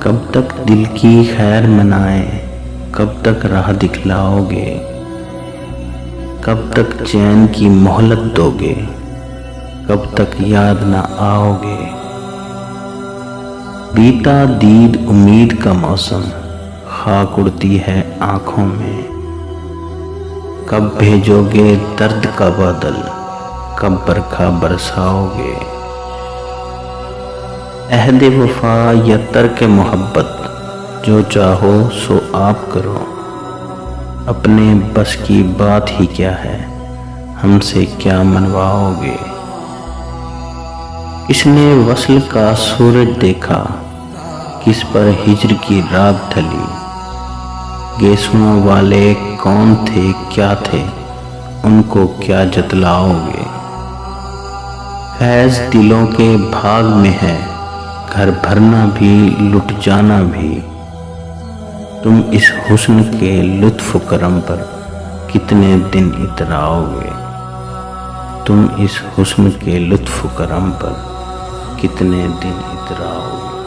کب تک دل کی خیر منائے، کب تک راہ دکھلاؤ گے، کب تک چین کی مہلت دو گے، کب تک یاد نہ آؤ گے۔ بیتا دید امید کا موسم، خاک اڑتی ہے آنکھوں میں، کب بھیجو گے درد کا بادل، کب برکھا برساؤ گے۔ عہد وفا یا ترک محبت، جو چاہو سو آپ کرو، اپنے بس کی بات ہی کیا ہے، ہم سے کیا منواؤ گے۔ کس نے وصل کا سورج دیکھا، کس پر ہجر کی رات ڈھلی، گیسوؤں والے کون تھے کیا تھے، ان کو کیا جتلاؤ گے۔ فیض دلوں کے بھاگ میں ہے، گھر بھرنا بھی لٹ جانا بھی، تم اس حسن کے لطف و کرم پر کتنے دن اتراؤ گے۔ تم اس حسن کے لطف و کرم پر کتنے دن اتراؤ گے۔